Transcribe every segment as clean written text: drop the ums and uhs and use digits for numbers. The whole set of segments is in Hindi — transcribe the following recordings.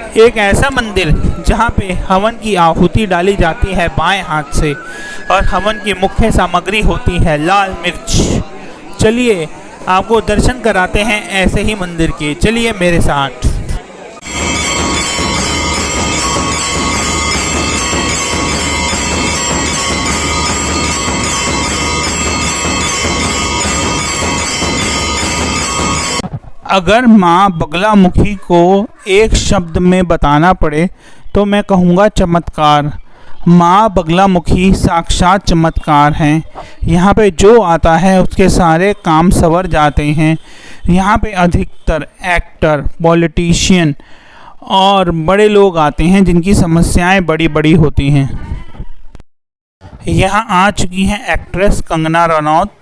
एक ऐसा मंदिर जहाँ पे हवन की आहुति डाली जाती है बाएं हाथ से और हवन की मुख्य सामग्री होती है लाल मिर्च। चलिए आपको दर्शन कराते हैं ऐसे ही मंदिर के, चलिए मेरे साथ। अगर माँ बगलामुखी को एक शब्द में बताना पड़े तो मैं कहूँगा चमत्कार। माँ बगलामुखी साक्षात चमत्कार हैं। यहाँ पे जो आता है उसके सारे काम संवर जाते हैं। यहाँ पे अधिकतर एक्टर, पॉलिटिशियन और बड़े लोग आते हैं जिनकी समस्याएं बड़ी बड़ी होती हैं। यहाँ आ चुकी हैं एक्ट्रेस कंगना रनौत,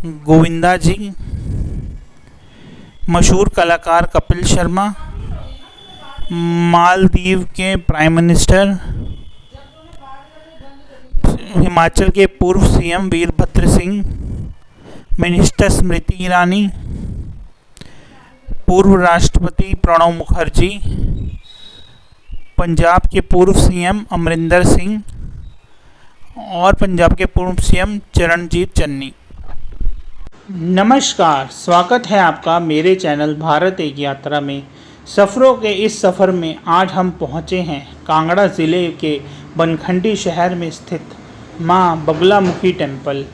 गोविंदा जी, मशहूर कलाकार कपिल शर्मा, मालदीव के प्राइम मिनिस्टर, हिमाचल के पूर्व सीएम वीरभद्र सिंह, मिनिस्टर स्मृति ईरानी, पूर्व राष्ट्रपति प्रणब मुखर्जी, पंजाब के पूर्व सीएम अमरिंदर सिंह और पंजाब के पूर्व सीएम चरणजीत चन्नी। नमस्कार, स्वागत है आपका मेरे चैनल भारत एक यात्रा में। सफ़रों के इस सफ़र में आज हम पहुँचे हैं कांगड़ा ज़िले के बनखंडी शहर में स्थित माँ बगलामुखी टेम्पल।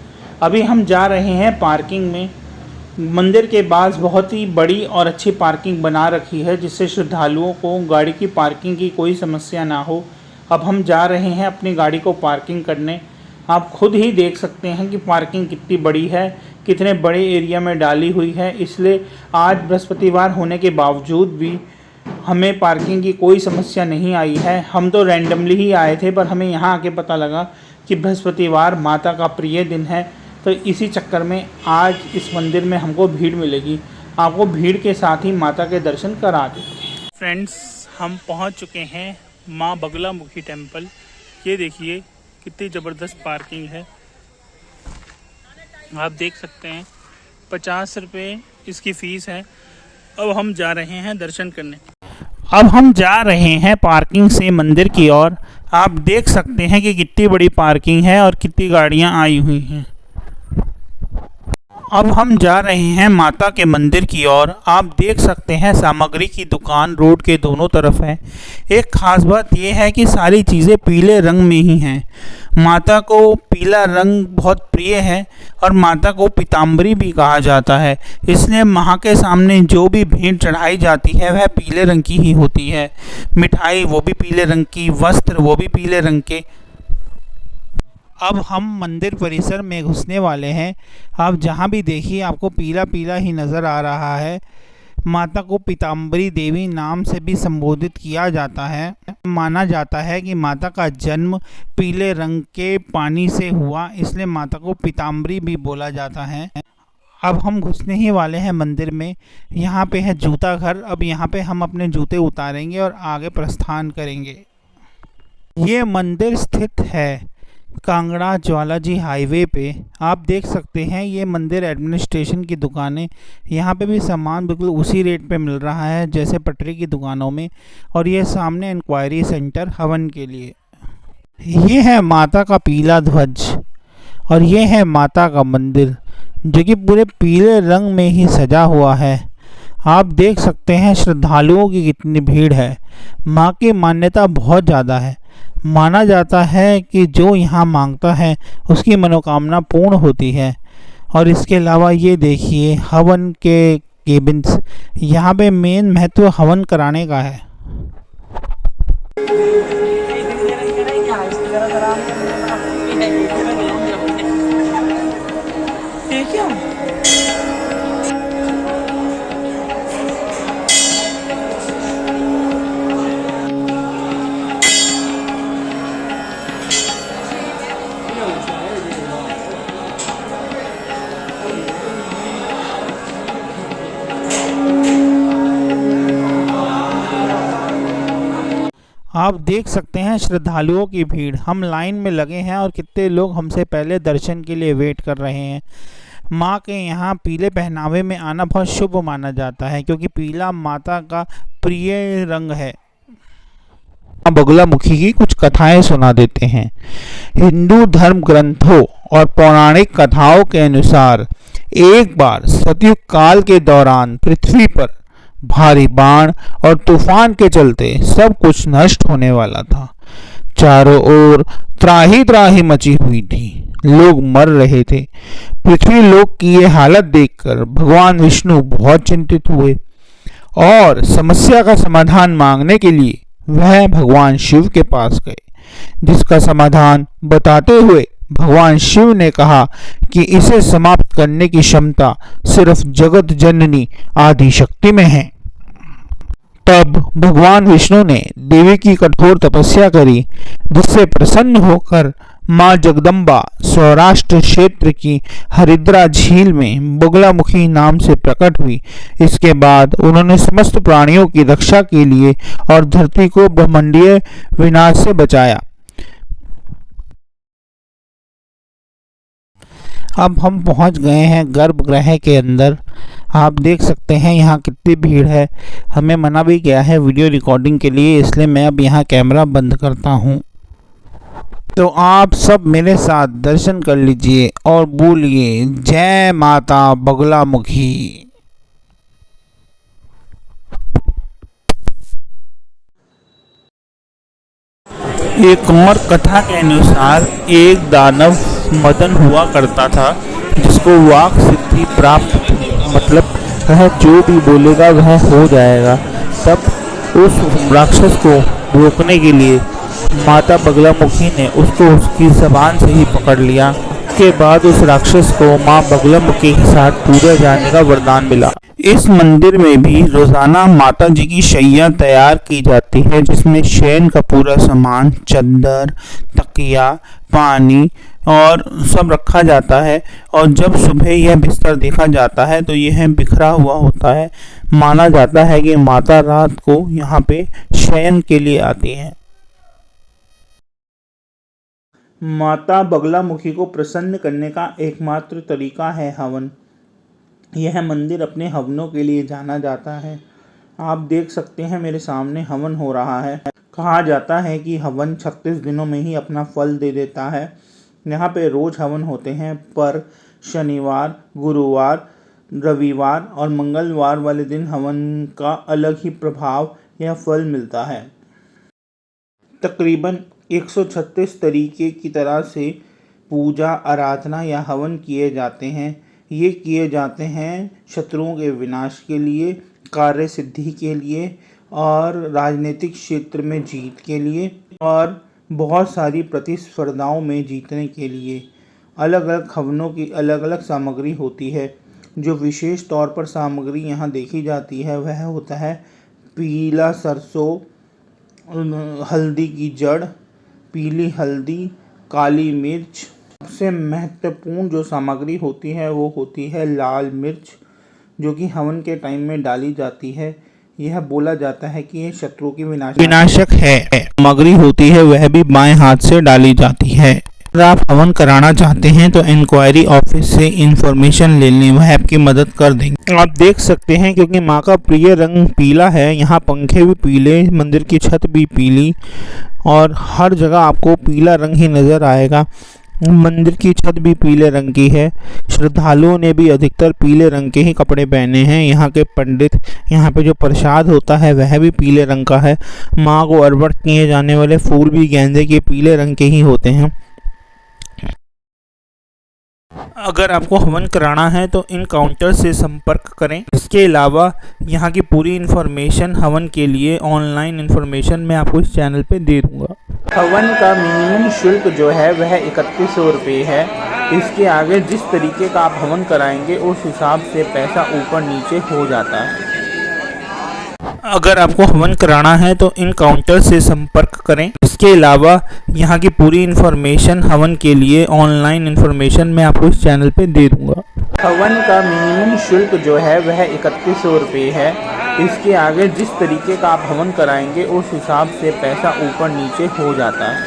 अभी हम जा रहे हैं पार्किंग में। मंदिर के पास बहुत ही बड़ी और अच्छी पार्किंग बना रखी है जिससे श्रद्धालुओं को गाड़ी की पार्किंग की कोई समस्या ना हो। अब हम जा रहे हैं अपनी गाड़ी को पार्किंग करने। आप खुद ही देख सकते हैं कि पार्किंग कितनी बड़ी है, कितने बड़े एरिया में डाली हुई है। इसलिए आज बृहस्पतिवार होने के बावजूद भी हमें पार्किंग की कोई समस्या नहीं आई है। हम तो रैंडमली ही आए थे, पर हमें यहाँ आके पता लगा कि बृहस्पतिवार माता का प्रिय दिन है, तो इसी चक्कर में आज इस मंदिर में हमको भीड़ मिलेगी। आपको भीड़ के साथ ही माता के दर्शन करा देते हैं। फ्रेंड्स, हम पहुँच चुके हैं माँ बगलामुखी टेम्पल। ये देखिए कितनी ज़बरदस्त पार्किंग है, आप देख सकते हैं। 50 रुपये इसकी फ़ीस है। अब हम जा रहे हैं दर्शन करने। अब हम जा रहे हैं पार्किंग से मंदिर की ओर। आप देख सकते हैं कि कितनी बड़ी पार्किंग है और कितनी गाड़ियां आई हुई हैं। अब हम जा रहे हैं माता के मंदिर की ओर। आप देख सकते हैं सामग्री की दुकान रोड के दोनों तरफ है। एक ख़ास बात यह है कि सारी चीज़ें पीले रंग में ही हैं। माता को पीला रंग बहुत प्रिय है और माता को पीताम्बरी भी कहा जाता है। इसलिए माँ के सामने जो भी भेंट चढ़ाई जाती है वह पीले रंग की ही होती है। मिठाई वो भी पीले रंग की, वस्त्र वो भी पीले रंग के। अब हम मंदिर परिसर में घुसने वाले हैं। आप जहाँ भी देखिए आपको पीला पीला ही नज़र आ रहा है। माता को पीताम्बरी देवी नाम से भी संबोधित किया जाता है। माना जाता है कि माता का जन्म पीले रंग के पानी से हुआ, इसलिए माता को पीताम्बरी भी बोला जाता है। अब हम घुसने ही वाले हैं मंदिर में। यहाँ पे है जूता घर। अब यहाँ पे हम अपने जूते उतारेंगे और आगे प्रस्थान करेंगे। ये मंदिर स्थित है कांगड़ा ज्वालाजी हाईवे पे। आप देख सकते हैं ये मंदिर एडमिनिस्ट्रेशन की दुकानें। यहाँ पे भी सामान बिल्कुल उसी रेट पे मिल रहा है जैसे पटरी की दुकानों में। और ये सामने इंक्वायरी सेंटर हवन के लिए। ये है माता का पीला ध्वज और ये है माता का मंदिर जो कि पूरे पीले रंग में ही सजा हुआ है। आप देख सकते हैं श्रद्धालुओं की कितनी भीड़ है। माँ की मान्यता बहुत ज़्यादा है। माना जाता है कि जो यहाँ मांगता है उसकी मनोकामना पूर्ण होती है। और इसके अलावा ये देखिए हवन के केबिन्स। यहाँ पे मेन महत्व हवन कराने का है। आप देख सकते हैं श्रद्धालुओं की भीड़। हम लाइन में लगे हैं और कितने लोग हमसे पहले दर्शन के लिए वेट कर रहे हैं। माँ के यहाँ पीले पहनावे में आना बहुत शुभ माना जाता है क्योंकि पीला माता का प्रिय रंग है। बगुलामुखी की कुछ कथाएं सुना देते हैं। हिंदू धर्म ग्रंथों और पौराणिक कथाओं के अनुसार एक बार सतयुग काल के दौरान पृथ्वी पर भारी बाढ़ और तूफान के चलते सब कुछ नष्ट होने वाला था। चारों ओर त्राही त्राही मची हुई थी, लोग मर रहे थे। पृथ्वी लोक की ये हालत देखकर भगवान विष्णु बहुत चिंतित हुए और समस्या का समाधान मांगने के लिए वह भगवान शिव के पास गए, जिसका समाधान बताते हुए भगवान शिव ने कहा कि इसे समाप्त करने की क्षमता सिर्फ जगत जननी आदि शक्ति में है। तब भगवान विष्णु ने देवी की कठोर तपस्या करी, जिससे प्रसन्न होकर मां जगदम्बा सौराष्ट्र क्षेत्र की हरिद्रा झील में बगुलामुखी नाम से प्रकट हुई। इसके बाद उन्होंने समस्त प्राणियों की रक्षा के लिए और धरती को ब्रह्मांडीय विनाश से बचाया। अब हम पहुंच गए हैं गर्भगृह के अंदर। आप देख सकते हैं यहाँ कितनी भीड़ है। हमें मना भी गया है वीडियो रिकॉर्डिंग के लिए, इसलिए मैं अब यहाँ कैमरा बंद करता हूँ। तो आप सब मेरे साथ दर्शन कर लीजिए और बोलिए जय माता बगुलामुखी। एक और कथा के अनुसार एक दानव मदन हुआ करता था, जिसको वाक सिद्धि प्राप्त थी, मतलब वह जो भी बोलेगा वह हो जाएगा। तब उस राक्षस को रोकने के लिए माता बगलामुखी ने उसको उसकी ज़बान से ही पकड़ लिया। उसके बाद उस राक्षस को माँ बगलामुखी के साथ पूजा जाने का वरदान मिला। इस मंदिर में भी रोजाना माता जी की शैया तैयार की जाती है, जिसमें शयन का पूरा सामान, चद्दर, तकिया, पानी और सब रखा जाता है। और जब सुबह यह बिस्तर देखा जाता है तो यह बिखरा हुआ होता है। माना जाता है कि माता रात को यहाँ पे शयन के लिए आती हैं। माता बगलामुखी को प्रसन्न करने का एकमात्र तरीका है हवन। यह मंदिर अपने हवनों के लिए जाना जाता है। आप देख सकते हैं मेरे सामने हवन हो रहा है। कहा जाता है कि हवन 36 दिनों में ही अपना फल दे देता है। यहाँ पे रोज हवन होते हैं, पर शनिवार, गुरुवार, रविवार और मंगलवार वाले दिन हवन का अलग ही प्रभाव या फल मिलता है। तकरीबन 136 तरीके की तरह से पूजा, आराधना या हवन किए जाते हैं। ये किए जाते हैं शत्रुओं के विनाश के लिए, कार्य सिद्धि के लिए और राजनीतिक क्षेत्र में जीत के लिए और बहुत सारी प्रतिस्पर्धाओं में जीतने के लिए। अलग अलग हवनों की अलग अलग सामग्री होती है। जो विशेष तौर पर सामग्री यहाँ देखी जाती है वह होता है पीला सरसों, हल्दी की जड़, पीली हल्दी, काली मिर्च। सबसे महत्वपूर्ण जो सामग्री होती है वो होती है लाल मिर्च, जो कि हवन के टाइम में डाली जाती है। यह बोला जाता है कि ये शत्रु की विनाशक है। सामग्री होती है वह भी बाएं हाथ से डाली जाती है। अगर आप हवन कराना चाहते हैं तो इंक्वायरी ऑफिस से इंफॉर्मेशन ले लें, वह आपकी मदद कर देंगे। आप देख सकते हैं क्योंकि माँ का प्रिय रंग पीला है, यहाँ पंखे भी पीले, मंदिर की छत भी पीली और हर जगह आपको पीला रंग ही नज़र आएगा। मंदिर की छत भी पीले रंग की है। श्रद्धालुओं ने भी अधिकतर पीले रंग के ही कपड़े पहने हैं। यहाँ के पंडित, यहाँ पे जो प्रसाद होता है वह भी पीले रंग का है। माँ को अर्पण किए जाने वाले फूल भी गेंदे के पीले रंग के ही होते हैं। अगर आपको हवन कराना है तो इन काउंटर से संपर्क करें। इसके अलावा यहाँ की पूरी इन्फॉर्मेशन हवन के लिए ऑनलाइन इन्फॉर्मेशन मैं आपको इस चैनल पे दे दूँगा। हवन का मिनिमम शुल्क जो है वह 3100 रुपये है। इसके आगे जिस तरीके का आप हवन कराएंगे उस हिसाब से पैसा ऊपर नीचे हो जाता है। अगर आपको हवन कराना है तो इन काउंटर से संपर्क करें। इसके अलावा यहाँ की पूरी इन्फॉर्मेशन हवन के लिए ऑनलाइन इन्फॉर्मेशन मैं आपको इस चैनल पे दे दूँगा। हवन का मिनिमम शुल्क जो है वह 3100 रुपये है। इसके आगे जिस तरीके का आप हवन कराएंगे उस हिसाब से पैसा ऊपर नीचे हो जाता है।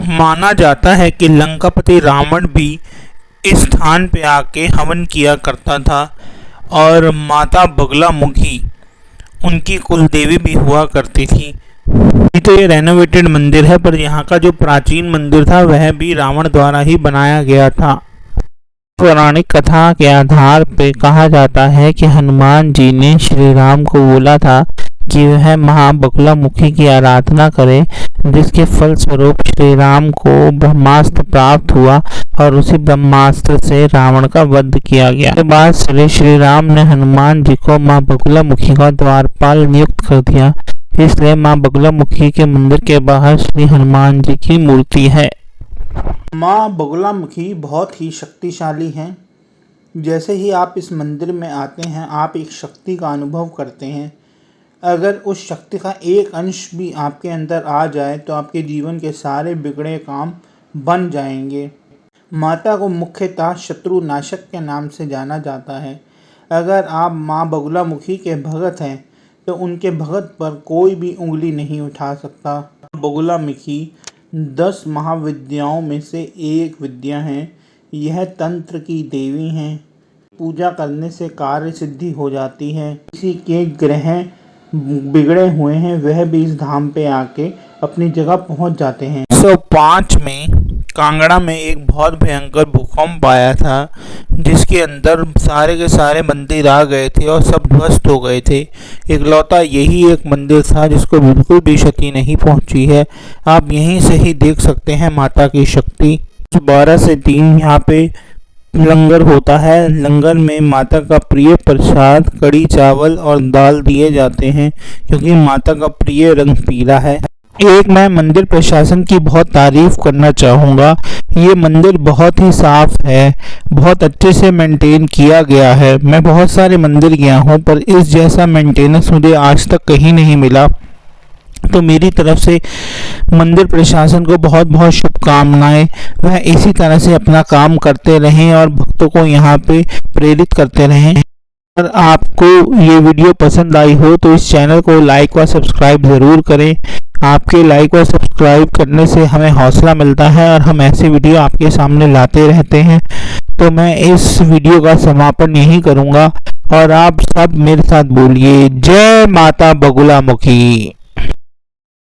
माना जाता है कि लंकापति रावण भी इस स्थान पे आके हवन किया करता था और माता बगलामुखी उनकी कुल देवी भी हुआ करती थी। तो ये रेनोवेटेड मंदिर है, पर यहाँ का जो प्राचीन मंदिर था वह भी रावण द्वारा ही बनाया गया था। पौराणिक कथा के आधार पे कहा जाता है कि हनुमान जी ने श्री राम को बोला था कि वह मां बगलामुखी की आराधना करें, जिसके फलस्वरूप श्री राम को ब्रह्मास्त्र प्राप्त हुआ और उसी ब्रह्मास्त्र से रावण का वध किया गया। इसके बाद श्री राम ने हनुमान जी को मां बगलामुखी का द्वारपाल नियुक्त कर दिया, इसलिए मां बगलामुखी के मंदिर के बाहर श्री हनुमान जी की मूर्ति है। मां बगलामुखी बहुत ही शक्तिशाली हैं। जैसे ही आप इस मंदिर में आते हैं आप एक शक्ति का अनुभव करते हैं। अगर उस शक्ति का एक अंश भी आपके अंदर आ जाए तो आपके जीवन के सारे बिगड़े काम बन जाएंगे। माता को मुख्यतः शत्रु नाशक के नाम से जाना जाता है। अगर आप मां बगलामुखी के भगत हैं तो उनके भगत पर कोई भी उंगली नहीं उठा सकता। बगलामुखी 10 महाविद्याओं में से एक विद्या है। यह तंत्र की देवी हैं। पूजा करने से कार्य सिद्धि हो जाती है। किसी के ग्रह बिगड़े हुए हैं वह भी इस धाम पे आके अपनी जगह पहुंच जाते हैं। 1905 में कांगड़ा में एक बहुत भयंकर भूकंप आया था, जिसके अंदर सारे के सारे मंदिर आ गए थे और सब ध्वस्त हो गए थे। इकलौता यही एक मंदिर था जिसको बिल्कुल भी क्षति नहीं पहुंची है। आप यहीं से ही देख सकते हैं माता की शक्ति। 12 से 3 यहाँ पे लंगर होता है। लंगर में माता का प्रिय प्रसाद कड़ी चावल और दाल दिए जाते हैं, क्योंकि माता का प्रिय रंग पीला है। एक मैं मंदिर प्रशासन की बहुत तारीफ करना चाहूँगा। ये मंदिर बहुत ही साफ है, बहुत अच्छे से मेंटेन किया गया है। मैं बहुत सारे मंदिर गया हूँ पर इस जैसा मेंटेनेंस मुझे आज तक कहीं नहीं मिला। तो मेरी तरफ से मंदिर प्रशासन को बहुत बहुत शुभकामनाएं। वह इसी तरह से अपना काम करते रहें और भक्तों को यहाँ पे प्रेरित करते रहें। अगर आपको ये वीडियो पसंद आई हो तो इस चैनल को लाइक व सब्सक्राइब ज़रूर करें। आपके लाइक व सब्सक्राइब करने से हमें हौसला मिलता है और हम ऐसे वीडियो आपके सामने लाते रहते हैं। तो मैं इस वीडियो का समापन यही करूँगा और आप सब मेरे साथ बोलिए, जय माता बगलामुखी।